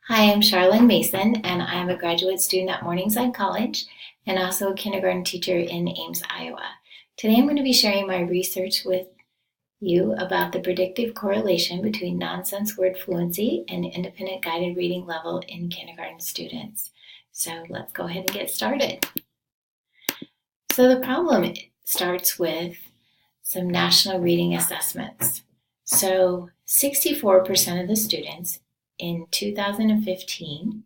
Hi, I'm Charlene Mason, and I'm a graduate student at Morningside College and also a kindergarten teacher in Ames, Iowa. Today I'm going to be sharing my research with you about the predictive correlation between nonsense word fluency and independent guided reading level in kindergarten students. So let's go ahead and get started. So the problem starts with some national reading assessments. So 64% of the students in 2015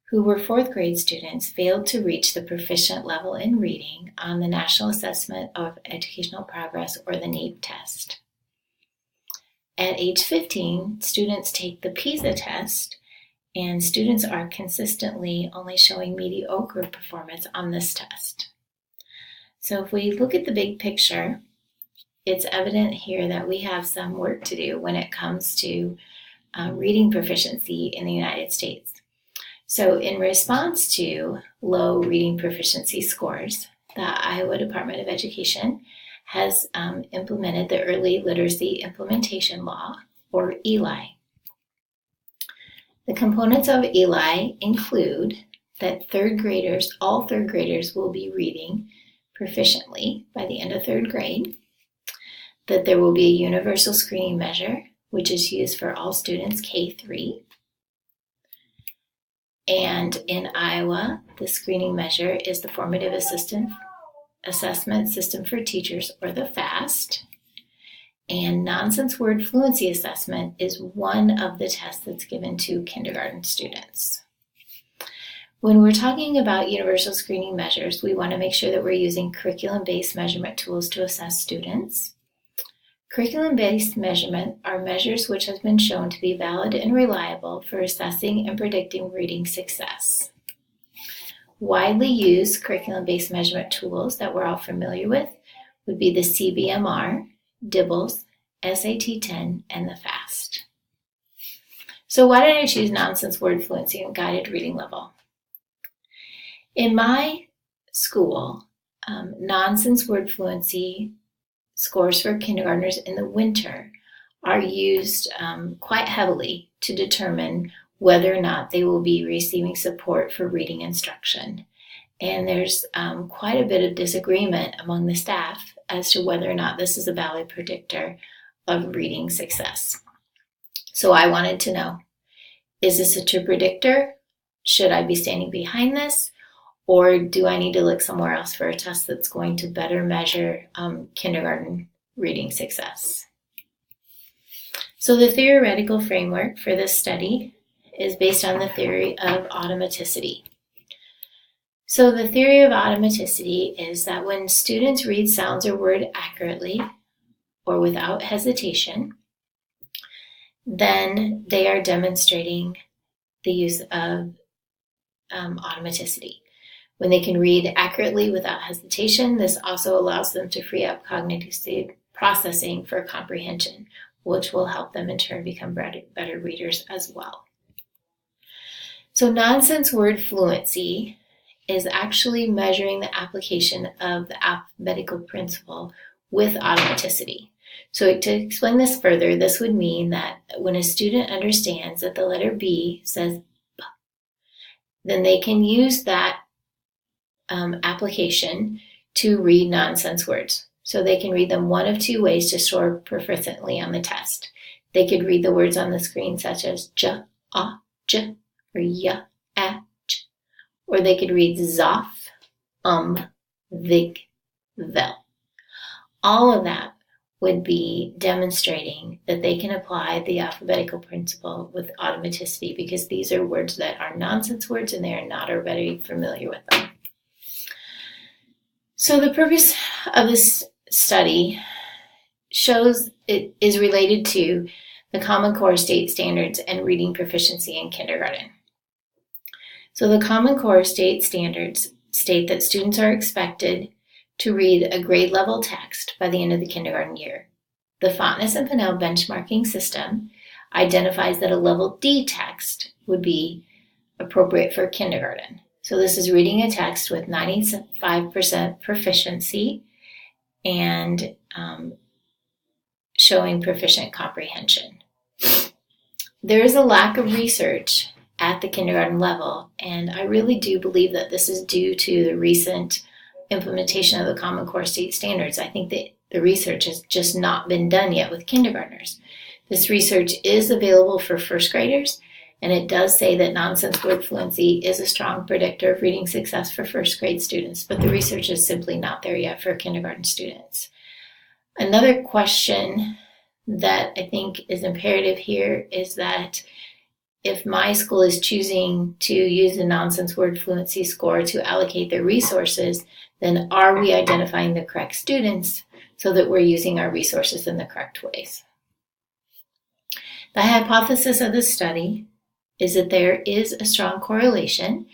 who were fourth grade students failed to reach the proficient level in reading on the National Assessment of Educational Progress, or the NAEP test. At age 15, students take the PISA test, and students are consistently only showing mediocre performance on this test. So if we look at the big picture, it's evident here that we have some work to do when it comes to reading proficiency in the United States. So in response to low reading proficiency scores, the Iowa Department of Education has implemented the Early Literacy Implementation Law, or ELI. The components of ELI include that all third graders will be reading proficiently by the end of third grade, that there will be a universal screening measure, which is used for all students K-3. And in Iowa, the screening measure is the Formative Assessment System for Teachers, or the FAST. And Nonsense Word Fluency Assessment is one of the tests that's given to kindergarten students. When we're talking about universal screening measures, we want to make sure that we're using curriculum-based measurement tools to assess students. Curriculum-based measurement are measures which have been shown to be valid and reliable for assessing and predicting reading success. Widely used curriculum-based measurement tools that we're all familiar with would be the CBMR, DIBELS, SAT-10, and the FAST. So why did I choose nonsense word fluency and guided reading level? In my school, nonsense word fluency scores for kindergartners in the winter are used quite heavily to determine whether or not they will be receiving support for reading instruction. And there's quite a bit of disagreement among the staff as to whether or not this is a valid predictor of reading success. So I wanted to know, is this a true predictor? Should I be standing behind this? Or do I need to look somewhere else for a test that's going to better measure kindergarten reading success? So the theoretical framework for this study is based on the theory of automaticity. So the theory of automaticity is that when students read sounds or word accurately or without hesitation, then they are demonstrating the use of automaticity. When they can read accurately without hesitation, this also allows them to free up cognitive processing for comprehension, which will help them in turn become better readers as well. So nonsense word fluency is actually measuring the application of the alphabetical principle with automaticity. So to explain this further, this would mean that when a student understands that the letter B says B, then they can use that application to read nonsense words. So they can read them one of two ways to score proficiently on the test. They could read the words on the screen such as j, j, or ya, j, or they could read zoff, vig, vel. All of that would be demonstrating that they can apply the alphabetical principle with automaticity, because these are words that are nonsense words and they are not already familiar with them. So the purpose of this study shows it is related to the Common Core state standards and reading proficiency in kindergarten. So the Common Core state standards state that students are expected to read a grade level text by the end of the kindergarten year. The Fontness and Pinnell benchmarking system identifies that a level D text would be appropriate for kindergarten. So this is reading a text with 95% proficiency and showing proficient comprehension. There is a lack of research at the kindergarten level. And I really do believe that this is due to the recent implementation of the Common Core state standards. I think that the research has just not been done yet with kindergartners. This research is available for first graders, and it does say that nonsense word fluency is a strong predictor of reading success for first grade students, but the research is simply not there yet for kindergarten students. Another question that I think is imperative here is that if my school is choosing to use the nonsense word fluency score to allocate their resources, then are we identifying the correct students so that we're using our resources in the correct ways? The hypothesis of the study is that there is a strong correlation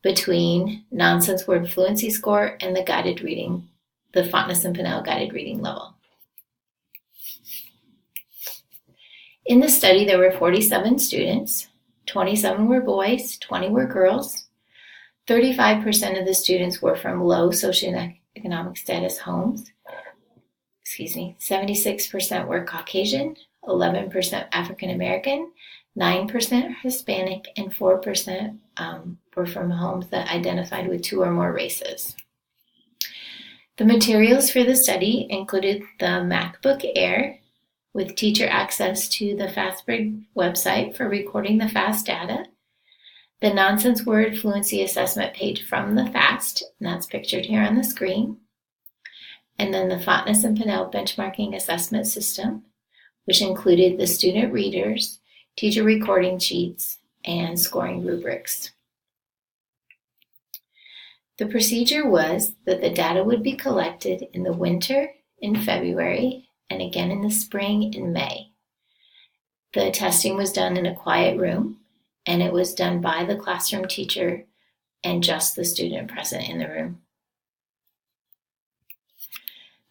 between nonsense word fluency score and the guided reading, the Fonteness and Pinnell guided reading level. In the study, there were 47 students. 27 were boys, 20 were girls. 35% of the students were from low socioeconomic status homes. 76% were Caucasian, 11% African American, 9% Hispanic, and 4% were from homes that identified with 2 or more races. The materials for the study included the MacBook Air with teacher access to the FastBridge website for recording the FAST data, the nonsense word fluency assessment page from the FAST, and that's pictured here on the screen, and then the Fonteness and Pinnell benchmarking assessment system, which included the student readers, teacher recording sheets, and scoring rubrics. The procedure was that the data would be collected in the winter in February and again in the spring in May. The testing was done in a quiet room, and it was done by the classroom teacher and just the student present in the room.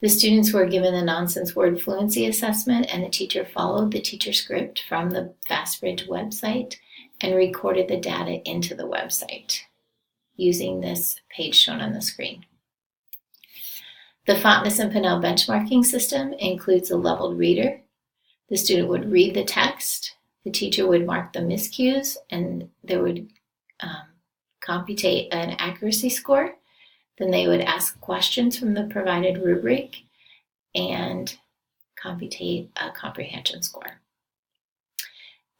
The students were given the nonsense word fluency assessment, and the teacher followed the teacher script from the FastBridge website and recorded the data into the website using this page shown on the screen. The Fonteness and Pinnell benchmarking system includes a leveled reader. The student would read the text, the teacher would mark the miscues, and they would computate an accuracy score. Then they would ask questions from the provided rubric and computate a comprehension score.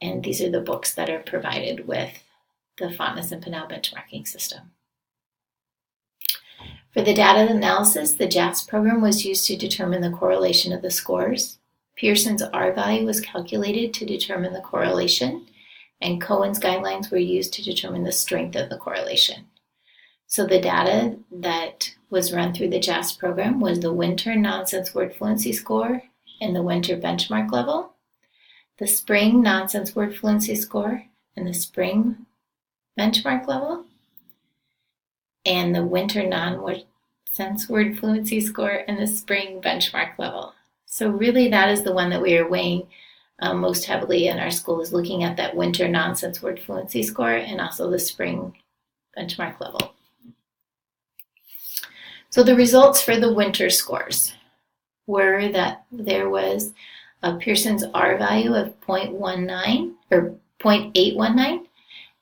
And these are the books that are provided with the Fonteness and Pinnell benchmarking system. For the data analysis, the JASP program was used to determine the correlation of the scores. Pearson's R value was calculated to determine the correlation, and Cohen's guidelines were used to determine the strength of the correlation. So the data that was run through the JASP program was the winter nonsense word fluency score and the winter benchmark level, the spring nonsense word fluency score and the spring benchmark level, and the winter nonsense word fluency score and the spring benchmark level. So really that is the one that we are weighing most heavily in our school, is looking at that winter nonsense word fluency score and also the spring benchmark level. So the results for the winter scores were that there was a Pearson's R value of 0.19 or 0.819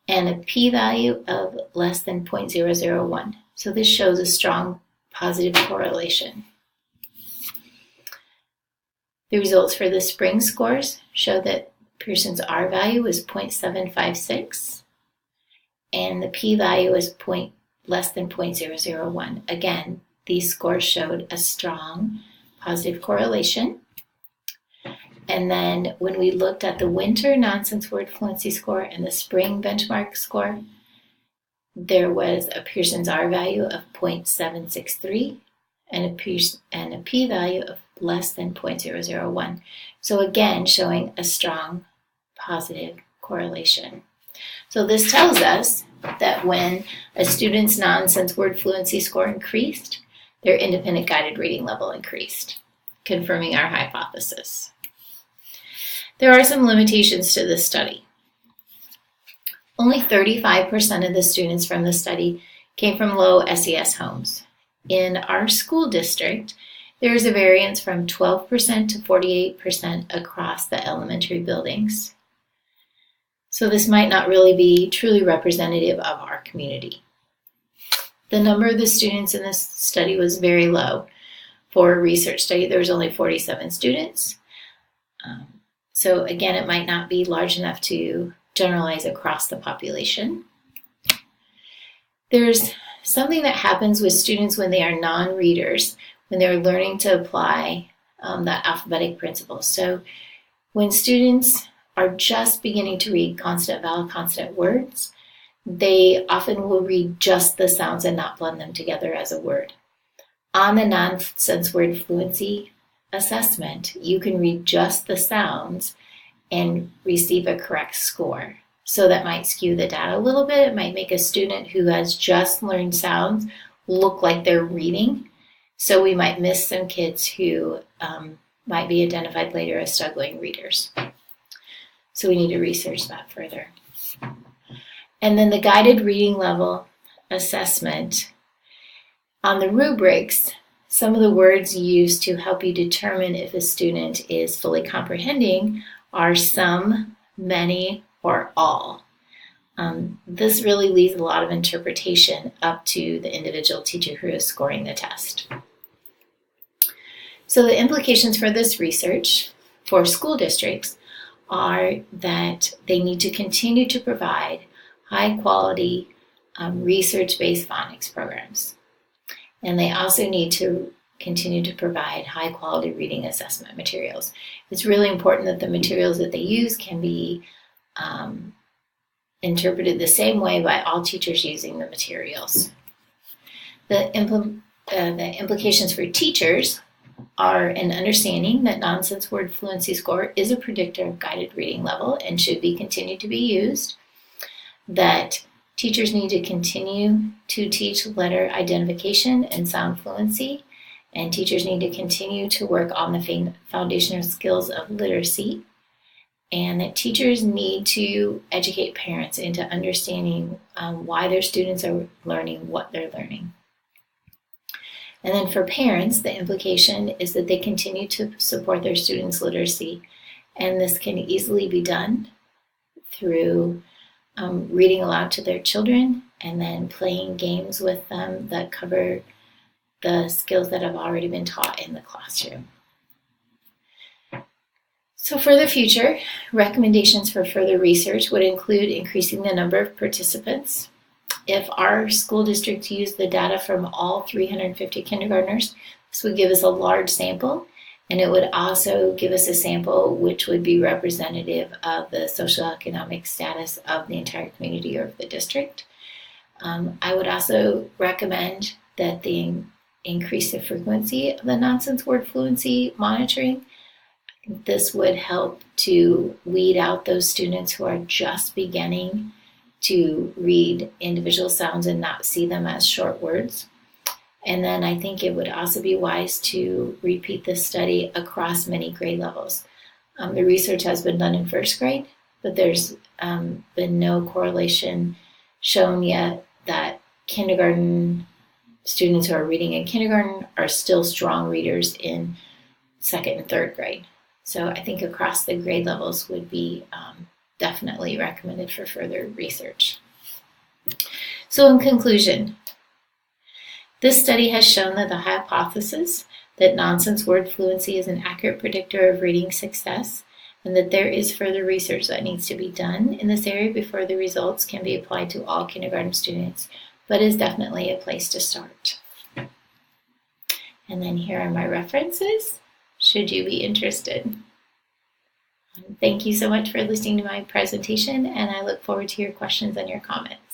and a p-value of less than 0.001. So this shows a strong positive correlation. The results for the spring scores show that Pearson's R value was 0.756 and the p-value is less than 0.001. Again, these scores showed a strong positive correlation. And then when we looked at the winter nonsense word fluency score and the spring benchmark score, there was a Pearson's R value of 0.763 and a p-value of less than 0.001. So again, showing a strong positive correlation. So this tells us that when a student's nonsense word fluency score increased, their independent guided reading level increased, confirming our hypothesis. There are some limitations to this study. Only 35% of the students from the study came from low SES homes. In our school district, there is a variance from 12% to 48% across the elementary buildings. So this might not really be truly representative of our community. The number of the students in this study was very low. For a research study, there was only 47 students. So again, it might not be large enough to generalize across the population. There's something that happens with students when they are non-readers, when they're learning to apply that alphabetic principle. So when students are just beginning to read consonant, vowel, consonant words, they often will read just the sounds and not blend them together as a word. On the nonsense word fluency assessment, you can read just the sounds and receive a correct score. So that might skew the data a little bit. It might make a student who has just learned sounds look like they're reading. So we might miss some kids who might be identified later as struggling readers. So we need to research that further. And then the guided reading level assessment. On the rubrics, some of the words used to help you determine if a student is fully comprehending are some, many, or all. This really leaves a lot of interpretation up to the individual teacher who is scoring the test. So the implications for this research for school districts are that they need to continue to provide high-quality research-based phonics programs. And they also need to continue to provide high-quality reading assessment materials. It's really important that the materials that they use can be interpreted the same way by all teachers using the materials. The implications for teachers are an understanding that nonsense word fluency score is a predictor of guided reading level and should be continued to be used, that teachers need to continue to teach letter identification and sound fluency, and teachers need to continue to work on the foundational skills of literacy, and that teachers need to educate parents into understanding why their students are learning what they're learning. And then for parents, the implication is that they continue to support their students' literacy, and this can easily be done through reading aloud to their children and then playing games with them that cover the skills that have already been taught in the classroom. So for the future, recommendations for further research would include increasing the number of participants. If our school district used the data from all 350 kindergartners, this would give us a large sample, and it would also give us a sample which would be representative of the socioeconomic status of the entire community or of the district. I would also recommend that they increase the frequency of the nonsense word fluency monitoring. This would help to weed out those students who are just beginning to read individual sounds and not see them as short words. And then I think it would also be wise to repeat this study across many grade levels. The research has been done in first grade, but there's been no correlation shown yet that kindergarten students who are reading in kindergarten are still strong readers in second and third grade. So I think across the grade levels would be definitely recommended for further research. So in conclusion, this study has shown that the hypothesis that nonsense word fluency is an accurate predictor of reading success, and that there is further research that needs to be done in this area before the results can be applied to all kindergarten students, but is definitely a place to start. And then here are my references, should you be interested. Thank you so much for listening to my presentation, and I look forward to your questions and your comments.